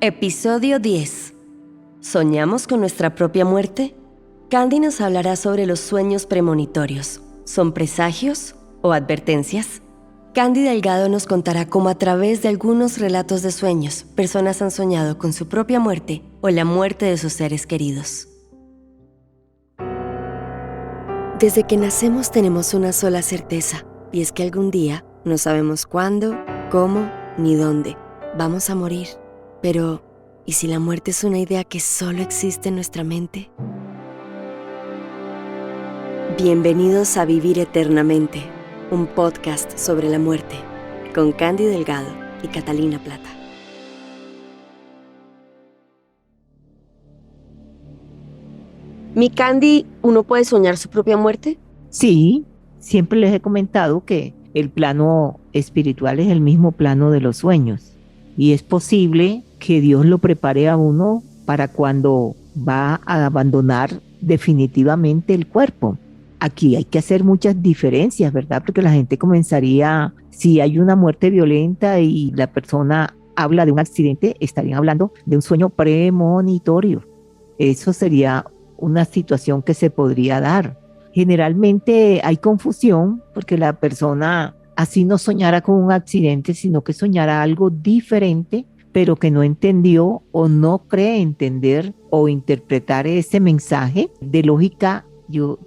Episodio 10. ¿Soñamos con nuestra propia muerte? Candy nos hablará sobre los sueños premonitorios. ¿Son presagios o advertencias? Candy Delgado nos contará cómo a través de algunos relatos de sueños, personas han soñado con su propia muerte o la muerte de sus seres queridos. Desde que nacemos tenemos una sola certeza, y es que algún día no sabemos cuándo, cómo ni dónde vamos a morir. Pero, ¿y si la muerte es una idea que solo existe en nuestra mente? Bienvenidos a Vivir Eternamente, un podcast sobre la muerte, con Candy Delgado y Catalina Plata. Mi Candy, ¿uno puede soñar su propia muerte? Sí, siempre les he comentado que el plano espiritual es el mismo plano de los sueños y es posible que Dios lo prepare a uno para cuando va a abandonar definitivamente el cuerpo. Aquí hay que hacer muchas diferencias, ¿verdad? Porque la gente comenzaría, si hay una muerte violenta y la persona habla de un accidente, estarían hablando de un sueño premonitorio. Eso sería una situación que se podría dar. Generalmente hay confusión porque la persona así no soñara con un accidente, sino que soñara algo diferente, pero que no entendió o no cree entender o interpretar ese mensaje de lógica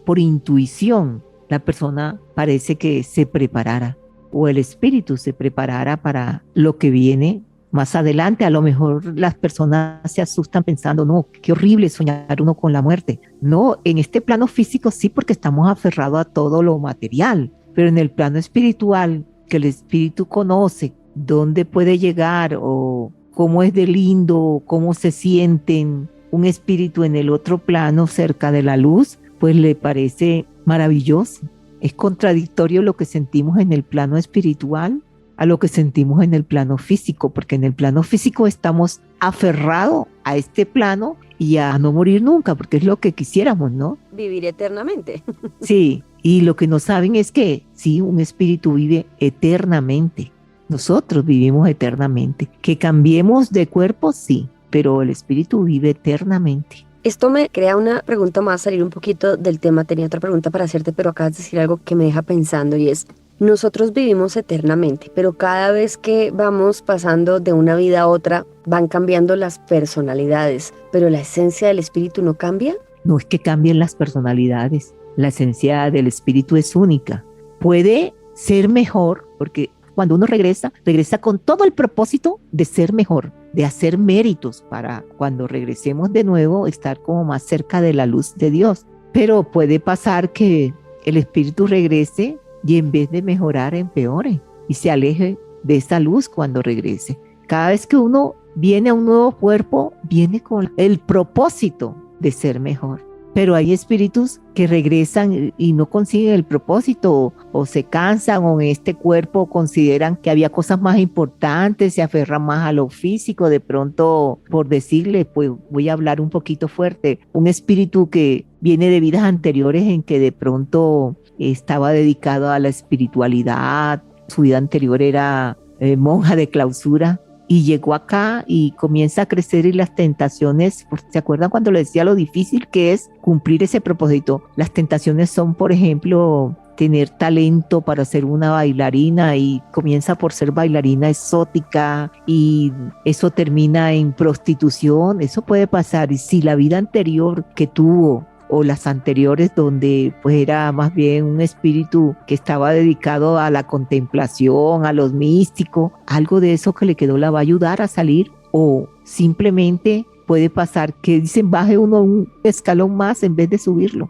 por intuición. La persona parece que se preparara o el espíritu se preparara para lo que viene más adelante. A lo mejor las personas se asustan pensando, no, qué horrible soñar uno con la muerte. No, en este plano físico sí, porque estamos aferrados a todo lo material, pero en el plano espiritual, que el espíritu conoce dónde puede llegar o cómo es de lindo, cómo se sienten un espíritu en el otro plano cerca de la luz, pues le parece maravilloso. Es contradictorio lo que sentimos en el plano espiritual a lo que sentimos en el plano físico, porque en el plano físico estamos aferrados a este plano y a no morir nunca, porque es lo que quisiéramos, ¿no? Vivir eternamente. Sí, y lo que no saben es que sí, un espíritu vive eternamente. Nosotros vivimos eternamente. Que cambiemos de cuerpo, sí, pero el espíritu vive eternamente. Esto me crea una pregunta más, salir un poquito del tema. Tenía otra pregunta para hacerte, pero acabas de decir algo que me deja pensando y es: nosotros vivimos eternamente, pero cada vez que vamos pasando de una vida a otra, van cambiando las personalidades, pero la esencia del espíritu no cambia. No es que cambien las personalidades, la esencia del espíritu es única. Puede ser mejor, porque cuando uno regresa con todo el propósito de ser mejor, de hacer méritos para cuando regresemos de nuevo estar como más cerca de la luz de Dios. Pero puede pasar que el espíritu regrese y en vez de mejorar empeore y se aleje de esa luz cuando regrese. Cada vez que uno viene a un nuevo cuerpo, viene con el propósito de ser mejor. Pero hay espíritus que regresan y no consiguen el propósito o se cansan o en este cuerpo consideran que había cosas más importantes, se aferran más a lo físico. De pronto, por decirle, pues voy a hablar un poquito fuerte, un espíritu que viene de vidas anteriores en que de pronto estaba dedicado a la espiritualidad, su vida anterior era monja de clausura, y llegó acá y comienza a crecer y las tentaciones, ¿se acuerdan cuando les decía lo difícil que es cumplir ese propósito? Las tentaciones son, por ejemplo, tener talento para ser una bailarina y comienza por ser bailarina exótica y eso termina en prostitución. Eso puede pasar, y si la vida anterior que tuvo o las anteriores donde pues era más bien un espíritu que estaba dedicado a la contemplación, a los místicos, algo de eso que le quedó la va a ayudar a salir, o simplemente puede pasar que dicen baje uno un escalón más en vez de subirlo.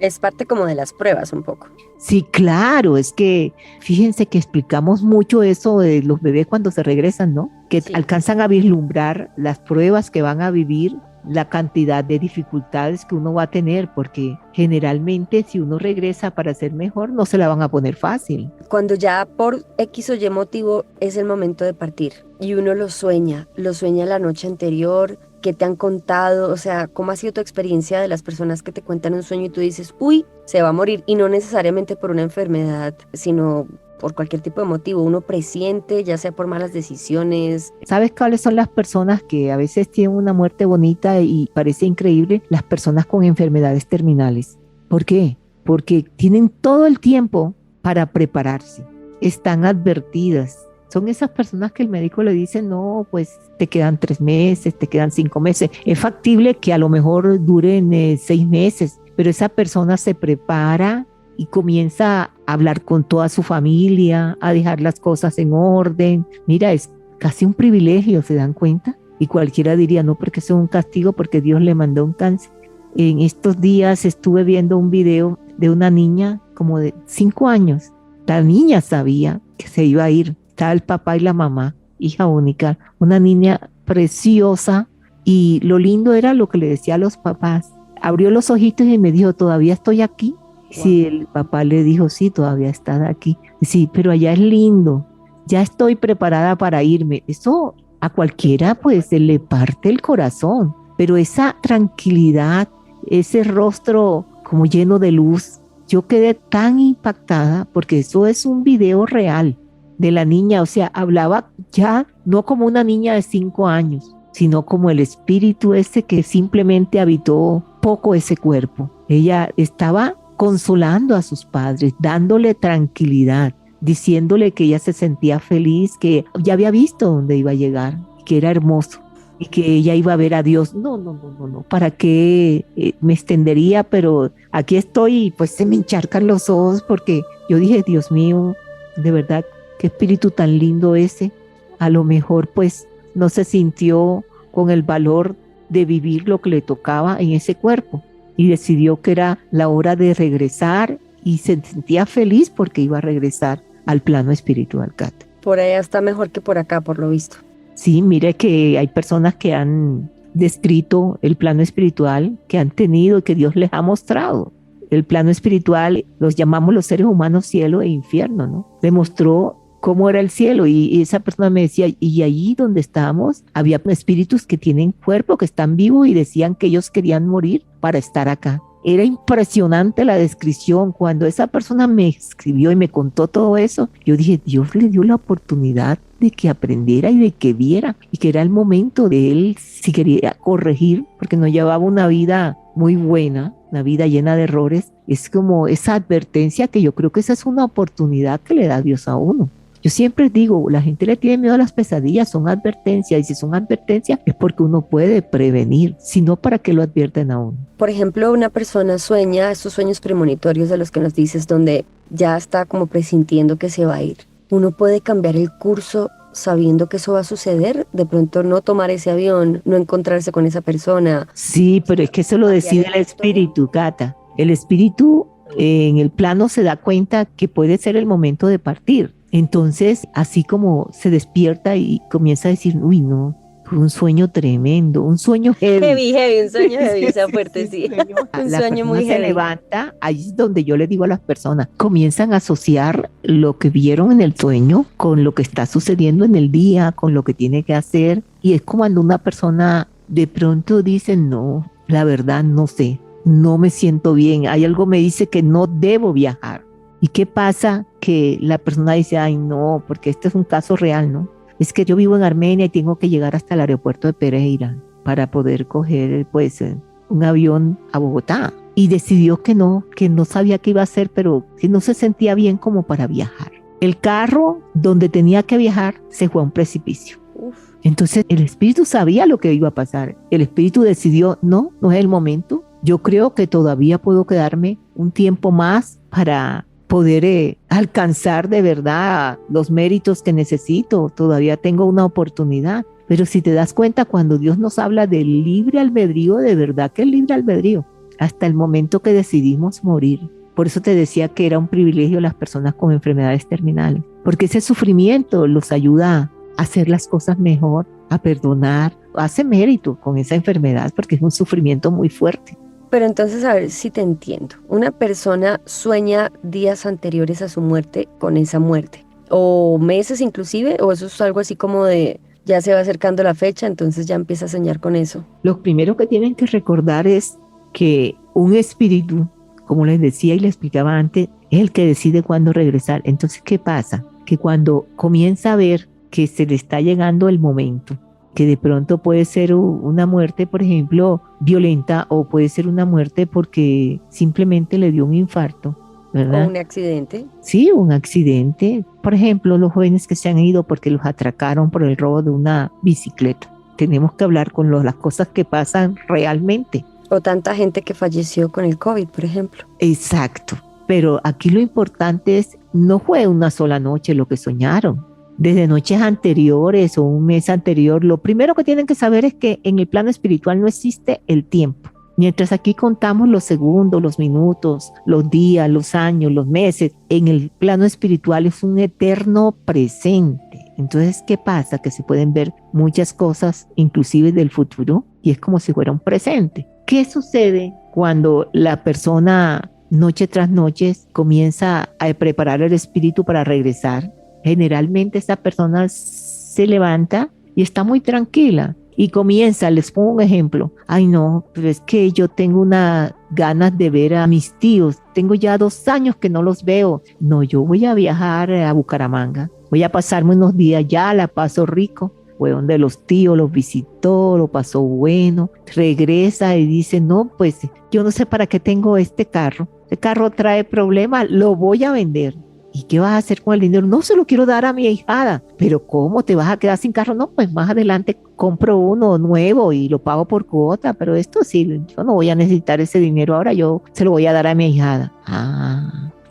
Es parte como de las pruebas un poco. Sí, claro, es que fíjense que explicamos mucho eso de los bebés cuando se regresan, ¿no? Que sí, alcanzan a vislumbrar las pruebas que van a vivir, la cantidad de dificultades que uno va a tener, porque generalmente si uno regresa para ser mejor, no se la van a poner fácil. Cuando ya por X o Y motivo es el momento de partir y uno lo sueña la noche anterior, ¿qué te han contado? O sea, ¿cómo ha sido tu experiencia de las personas que te cuentan un sueño y tú dices, uy, se va a morir? Y no necesariamente por una enfermedad, sino por cualquier tipo de motivo, uno presiente, ya sea por malas decisiones. ¿Sabes cuáles son las personas que a veces tienen una muerte bonita y parece increíble? Las personas con enfermedades terminales. ¿Por qué? Porque tienen todo el tiempo para prepararse, están advertidas. Son esas personas que el médico le dice, no, pues te quedan 3 meses, te quedan 5 meses. Es factible que a lo mejor duren 6 meses, pero esa persona se prepara y comienza a hablar con toda su familia, a dejar las cosas en orden. Mira, es casi un privilegio, ¿se dan cuenta? Y cualquiera diría, no, porque eso es un castigo, porque Dios le mandó un cáncer. En estos días estuve viendo un video de una niña como de 5 años. La niña sabía que se iba a ir. Estaba el papá y la mamá, hija única, una niña preciosa, y lo lindo era lo que le decía a los papás. Abrió los ojitos y me dijo, ¿todavía estoy aquí? Sí, el papá le dijo, sí, todavía estás aquí. Sí, pero allá es lindo, ya estoy preparada para irme. Eso a cualquiera pues se le parte el corazón, pero esa tranquilidad, ese rostro como lleno de luz, yo quedé tan impactada porque eso es un video real de la niña, o sea, hablaba ya no como una niña de 5 años, sino como el espíritu ese que simplemente habitó poco ese cuerpo. Ella estaba consolando a sus padres, dándole tranquilidad, diciéndole que ella se sentía feliz, que ya había visto dónde iba a llegar, que era hermoso y que ella iba a ver a Dios. No, ¿para qué me extendería? Pero aquí estoy y pues se me encharcan los ojos porque yo dije, Dios mío, de verdad, qué espíritu tan lindo ese. A lo mejor pues no se sintió con el valor de vivir lo que le tocaba en ese cuerpo y decidió que era la hora de regresar y se sentía feliz porque iba a regresar al plano espiritual, Kat. Por allá está mejor que por acá, por lo visto. Sí, mire que hay personas que han descrito el plano espiritual que han tenido y que Dios les ha mostrado. El plano espiritual los llamamos los seres humanos cielo e infierno, ¿no? Demostró cómo era el cielo y esa persona me decía, y allí donde estábamos había espíritus que tienen cuerpo, que están vivos y decían que ellos querían morir para estar acá. Era impresionante la descripción. Cuando esa persona me escribió y me contó todo eso, yo dije, Dios le dio la oportunidad de que aprendiera y de que viera, y que era el momento de él, si quería corregir, porque no llevaba una vida muy buena, una vida llena de errores. Es como esa advertencia que yo creo que esa es una oportunidad que le da Dios a uno. Yo siempre digo, la gente le tiene miedo a las pesadillas, son advertencias, y si son advertencias es porque uno puede prevenir, si no, ¿para qué lo advierten a uno? Por ejemplo, una persona sueña estos sueños premonitorios de los que nos dices, donde ya está como presintiendo que se va a ir. ¿Uno puede cambiar el curso sabiendo que eso va a suceder? De pronto no tomar ese avión, no encontrarse con esa persona. Sí, pero es que eso lo decide el espíritu, Cata. El espíritu en el plano se da cuenta que puede ser el momento de partir. Entonces, así como se despierta y comienza a decir, uy, no, fue un sueño tremendo, un sueño heavy. Heavy, un sueño heavy, o sea, fuerte, sí. Un sueño muy heavy. Se levanta, ahí es donde yo le digo a las personas, comienzan a asociar lo que vieron en el sueño con lo que está sucediendo en el día, con lo que tiene que hacer. Y es como cuando una persona de pronto dice, no, la verdad no sé, no me siento bien, hay algo me dice que no debo viajar. ¿Y qué pasa? Que la persona dice, ay no, porque este es un caso real, ¿no? Es que yo vivo en Armenia y tengo que llegar hasta el aeropuerto de Pereira para poder coger pues un avión a Bogotá. Y decidió que no sabía qué iba a hacer, pero que no se sentía bien como para viajar. El carro donde tenía que viajar se fue a un precipicio. Entonces el espíritu sabía lo que iba a pasar. El espíritu decidió, no es el momento. Yo creo que todavía puedo quedarme un tiempo más para poder alcanzar de verdad los méritos que necesito. Todavía tengo una oportunidad. Pero si te das cuenta, cuando Dios nos habla del libre albedrío, de verdad que es libre albedrío, hasta el momento que decidimos morir. Por eso te decía que era un privilegio las personas con enfermedades terminales, porque ese sufrimiento los ayuda a hacer las cosas mejor, a perdonar, hace mérito con esa enfermedad, porque es un sufrimiento muy fuerte. Pero entonces, a ver si te entiendo. Una persona sueña días anteriores a su muerte con esa muerte, o meses inclusive, o eso es algo así como de ya se va acercando la fecha, entonces ya empieza a soñar con eso. Lo primero que tienen que recordar es que un espíritu, como les decía y les explicaba antes, es el que decide cuándo regresar. Entonces, ¿qué pasa? Que cuando comienza a ver que se le está llegando el momento, que de pronto puede ser una muerte, por ejemplo, violenta, o puede ser una muerte porque simplemente le dio un infarto, ¿verdad? O un accidente. Sí, un accidente. Por ejemplo, los jóvenes que se han ido porque los atracaron por el robo de una bicicleta. Tenemos que hablar con las cosas que pasan realmente. O tanta gente que falleció con el COVID, por ejemplo. Exacto. Pero aquí lo importante es, no fue una sola noche lo que soñaron. Desde noches anteriores o un mes anterior, lo primero que tienen que saber es que en el plano espiritual no existe el tiempo. Mientras aquí contamos los segundos, los minutos, los días, los años, los meses, en el plano espiritual es un eterno presente. Entonces, ¿qué pasa? Que se pueden ver muchas cosas, inclusive del futuro, y es como si fuera un presente. ¿Qué sucede cuando la persona noche tras noche comienza a preparar el espíritu para regresar? Generalmente esa persona se levanta y está muy tranquila y comienza, les pongo un ejemplo, ay no, pero es que yo tengo unas ganas de ver a mis tíos, tengo ya 2 años que no los veo, no, yo voy a viajar a Bucaramanga, voy a pasarme unos días, ya la paso rico, fue donde los tíos, los visitó, lo pasó bueno, regresa y dice, no, pues yo no sé para qué tengo este carro trae problemas, lo voy a vender. ¿Y qué vas a hacer con el dinero? No, se lo quiero dar a mi ahijada. ¿Pero cómo? ¿Te vas a quedar sin carro? No, pues más adelante compro uno nuevo y lo pago por cuota, pero esto sí, yo no voy a necesitar ese dinero ahora, yo se lo voy a dar a mi ahijada.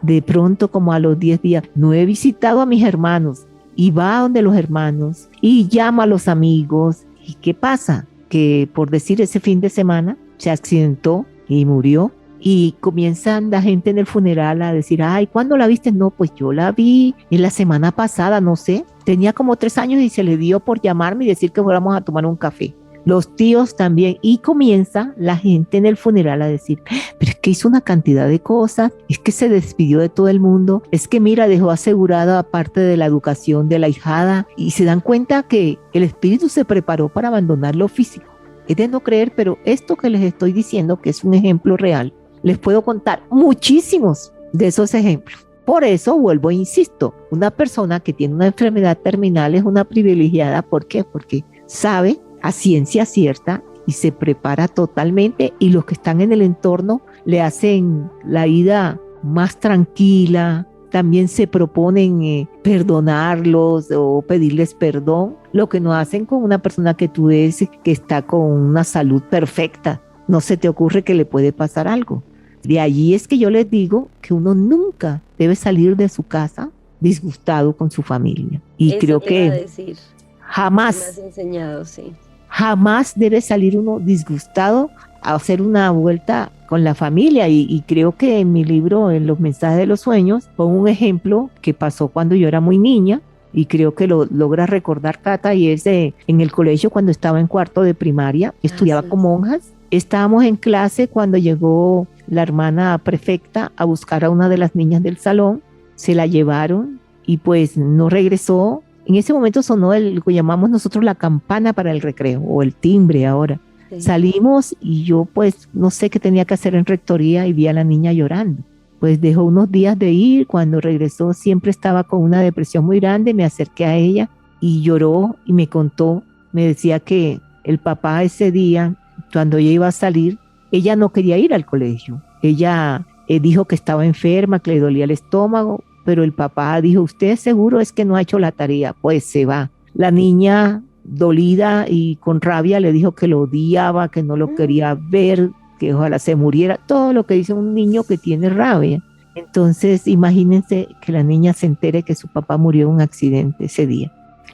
De pronto como a los 10 días, no he visitado a mis hermanos, y va donde los hermanos y llama a los amigos. ¿Y qué pasa? Que por decir ese fin de semana se accidentó y murió. Y comienzan la gente en el funeral a decir, ay, ¿cuándo la viste? No, pues yo la vi en la semana pasada, no sé. Tenía como 3 años y se le dio por llamarme y decir que fuéramos a tomar un café. Los tíos también. Y comienza la gente en el funeral a decir, pero es que hizo una cantidad de cosas, es que se despidió de todo el mundo, es que mira, dejó asegurada parte de la educación de la ahijada. Y se dan cuenta que el espíritu se preparó para abandonar lo físico. Es de no creer, pero esto que les estoy diciendo, que es un ejemplo real, les puedo contar muchísimos de esos ejemplos. Por eso vuelvo e insisto, una persona que tiene una enfermedad terminal es una privilegiada. ¿Por qué? Porque sabe a ciencia cierta y se prepara totalmente, y los que están en el entorno le hacen la vida más tranquila. También se proponen perdonarlos o pedirles perdón, lo que no hacen con una persona que tú ves que está con una salud perfecta. No se te ocurre que le puede pasar algo. De allí es que yo les digo que uno nunca debe salir de su casa disgustado con su familia. Y eso creo te iba a que decir. jamás, Me has enseñado, sí. jamás debe salir uno disgustado a hacer una vuelta con la familia. Y creo que en mi libro, en los mensajes de los sueños, pongo un ejemplo que pasó cuando yo era muy niña, y creo que lo logra recordar Cata, y es en el colegio cuando estaba en 4º de primaria, estudiaba sí. con monjas. Estábamos en clase cuando llegó la hermana prefecta a buscar a una de las niñas del salón, se la llevaron y pues no regresó. En ese momento sonó lo que llamamos nosotros la campana para el recreo, o el timbre ahora. Sí. Salimos y yo pues no sé qué tenía que hacer en rectoría y vi a la niña llorando. Pues dejó unos días de ir, cuando regresó siempre estaba con una depresión muy grande. Me acerqué a ella y lloró y me contó, me decía que el papá ese día, cuando ella iba a salir, ella no quería ir al colegio. Ella dijo que estaba enferma, que le dolía el estómago, pero el papá dijo, ¿usted seguro es que no ha hecho la tarea? Pues se va. La niña, dolida y con rabia, le dijo que lo odiaba, que no lo quería ver, que ojalá se muriera, todo lo que dice un niño que tiene rabia. Entonces, imagínense que la niña se entere que su papá murió en un accidente ese día.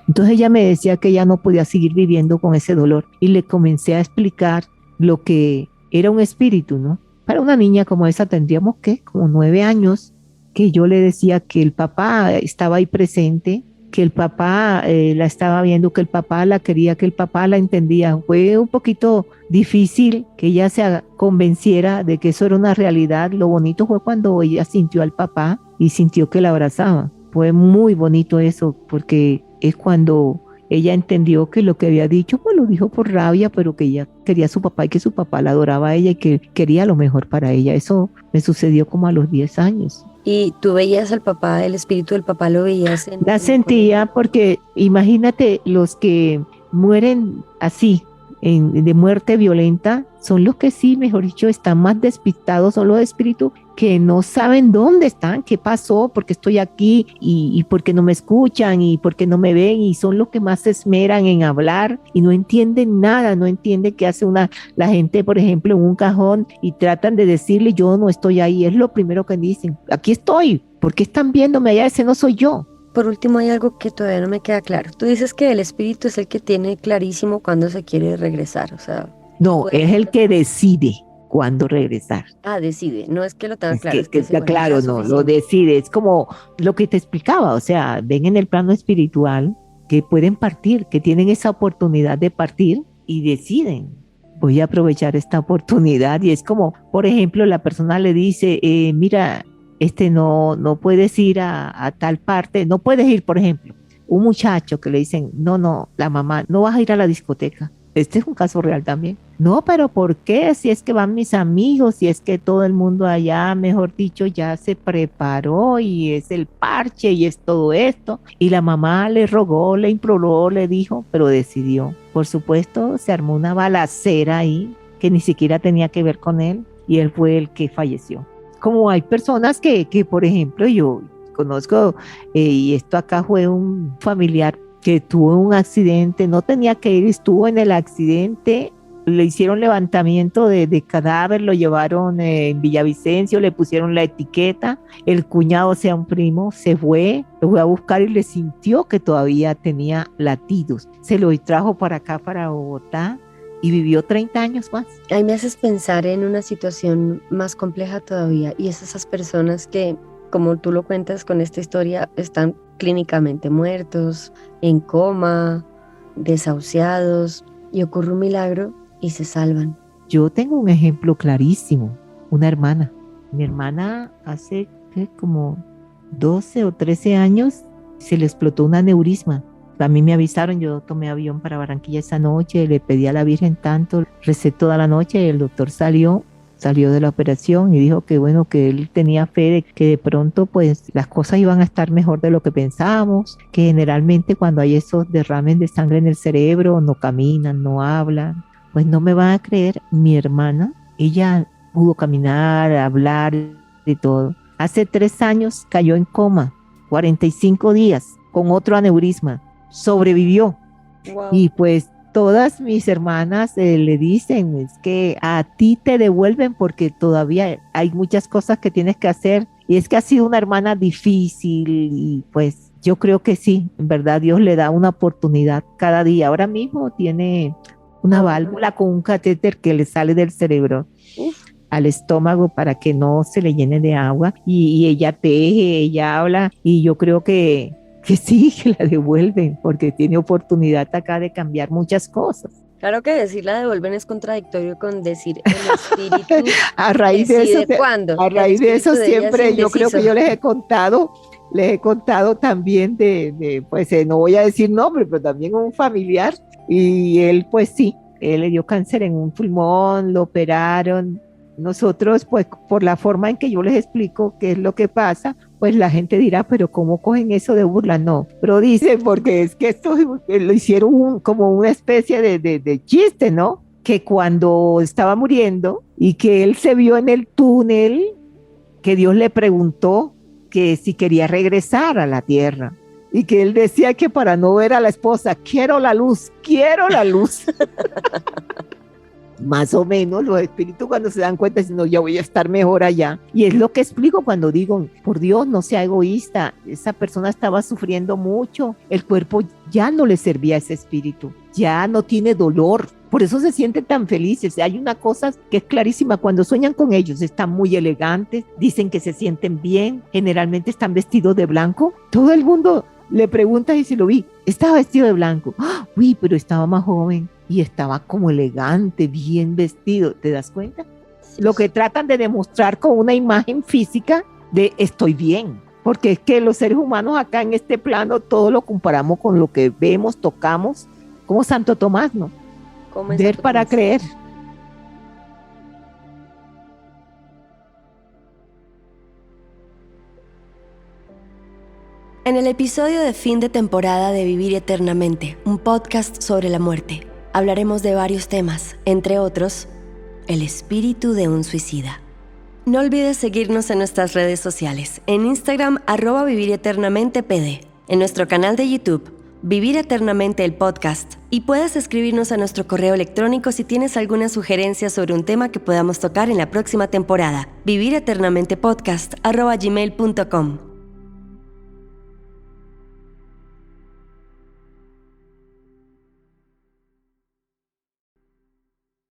Entonces ella me decía que ella no podía seguir viviendo con ese dolor, y le comencé a explicar lo que era un espíritu, ¿no? Para una niña como esa tendríamos como 9 años, que yo le decía que el papá estaba ahí presente, que el papá la estaba viendo, que el papá la quería, que el papá la entendía. Fue un poquito difícil que ella se convenciera de que eso era una realidad. Lo bonito fue cuando ella sintió al papá y sintió que la abrazaba. Fue muy bonito eso, porque es cuando ella entendió que lo que había dicho, pues lo dijo por rabia, pero que ella quería a su papá y que su papá la adoraba a ella y que quería lo mejor para ella. Eso me sucedió como a los 10 años. ¿Y tú veías al papá, el espíritu del papá lo veías La en el sentía colegio? porque imagínate los que mueren así, de muerte violenta, son los que sí, mejor dicho, están más despistados, son los espíritus que no saben dónde están, qué pasó, por qué estoy aquí y por qué no me escuchan y por qué no me ven y son los que más se esmeran en hablar y no entienden nada, no entienden qué hace la gente, por ejemplo, en un cajón y tratan de decirle yo no estoy ahí, es lo primero que dicen, aquí estoy, ¿por qué están viéndome allá? Ese no soy yo. Por último, hay algo que todavía no me queda claro. Tú dices que el espíritu es el que tiene clarísimo cuándo se quiere regresar, o sea, No, puede es el regresar. que decide cuándo regresar. Ah, decide, no es que lo tenga Es claro, es que que dice, está bueno, ya claro, es no, lo suficiente. decide. Es como lo que te explicaba, o sea, ven en el plano espiritual que pueden partir, que tienen esa oportunidad de partir y deciden. Voy a aprovechar esta oportunidad y es como, por ejemplo, la persona le dice, mira, no puedes ir a tal parte, no puedes ir, por ejemplo, un muchacho que le dicen, no, la mamá, no vas a ir a la discoteca. Este es un caso real también. No, pero ¿por qué? Si es que van mis amigos, si es que todo el mundo allá, mejor dicho, ya se preparó y es el parche y es todo esto. Y la mamá le rogó, le imploró, le dijo, pero decidió. Por supuesto, se armó una balacera ahí que ni siquiera tenía que ver con él y él fue el que falleció. Como hay personas que por ejemplo, yo conozco, y esto acá fue un familiar que tuvo un accidente, no tenía que ir, estuvo en el accidente, le hicieron levantamiento de cadáver, lo llevaron en Villavicencio, le pusieron la etiqueta, el cuñado, o sea, un primo, se fue, lo fue a buscar y le sintió que todavía tenía latidos. Se lo trajo para acá, para Bogotá, y vivió 30 años más. Ahí me haces pensar en una situación más compleja todavía, y es esas personas que, como tú lo cuentas con esta historia, están clínicamente muertos, en coma, desahuciados, y ocurre un milagro y se salvan. Yo tengo un ejemplo clarísimo, una hermana. Mi hermana hace ¿qué? Como 12 o 13 años se le explotó un aneurisma. A mí me avisaron, yo tomé avión para Barranquilla esa noche, le pedí a la Virgen tanto, recé toda la noche y el doctor salió de la operación y dijo que bueno, que él tenía fe de que de pronto pues las cosas iban a estar mejor de lo que pensábamos, que generalmente cuando hay esos derrames de sangre en el cerebro no caminan, no hablan. Pues no me van a creer, mi hermana, ella pudo caminar, hablar y todo. Hace 3 años cayó en coma, 45 días, con otro aneurisma. Sobrevivió. Wow. Y pues todas mis hermanas le dicen, es que a ti te devuelven porque todavía hay muchas cosas que tienes que hacer. Y es que ha sido una hermana difícil y pues yo creo que sí, en verdad Dios le da una oportunidad cada día. Ahora mismo tiene una Ah, bueno. válvula con un catéter que le sale del cerebro Uf, al estómago para que no se le llene de agua y ella teje, ella habla y yo creo que sí, que la devuelven porque tiene oportunidad acá de cambiar muchas cosas. claro que decir la devuelven es contradictorio con decir el espíritu A raíz de eso, decide cuándo. a El raíz de eso espíritu de ella es siempre yo creo indeciso. que yo les he contado también pues no voy a decir nombre, pero también un familiar y él pues sí, él le dio cáncer en un pulmón, lo operaron. Nosotros pues por la forma en que yo les explico qué es lo que pasa, pues la gente dirá, pero ¿cómo cogen eso de burla? No, pero dicen porque es que esto lo hicieron como una especie de chiste, ¿no? Que cuando estaba muriendo y que él se vio en el túnel, que Dios le preguntó que si quería regresar a la tierra y que él decía que para no ver a la esposa, quiero la luz, quiero la luz. Más o menos los espíritus cuando se dan cuenta dicen, no, ya voy a estar mejor allá. Y es lo que explico cuando digo, por Dios, no sea egoísta, esa persona estaba sufriendo mucho, el cuerpo ya no le servía a ese espíritu, ya no tiene dolor, por eso se sienten tan felices. Hay una cosa que es clarísima, cuando sueñan con ellos, están muy elegantes, dicen que se sienten bien, generalmente están vestidos de blanco, todo el mundo le pregunta y si lo vi, estaba vestido de blanco, ¡ah! Uy, pero estaba más joven y estaba como elegante, bien vestido, ¿te das cuenta? Sí, Lo que tratan de demostrar con una imagen física de estoy bien, porque es que los seres humanos acá en este plano todo lo comparamos con lo que vemos, tocamos, como Santo Tomás, ¿no? ¿cómo es Ver Santo para Tomás? creer. En el episodio de fin de temporada de Vivir Eternamente, un podcast sobre la muerte, hablaremos de varios temas, entre otros, el espíritu de un suicida. No olvides seguirnos en nuestras redes sociales, en Instagram @vivireternamentePD, en nuestro canal de YouTube, Vivir Eternamente el podcast, y puedes escribirnos a nuestro correo electrónico si tienes alguna sugerencia sobre un tema que podamos tocar en la próxima temporada, vivireternamentePodcast@gmail.com.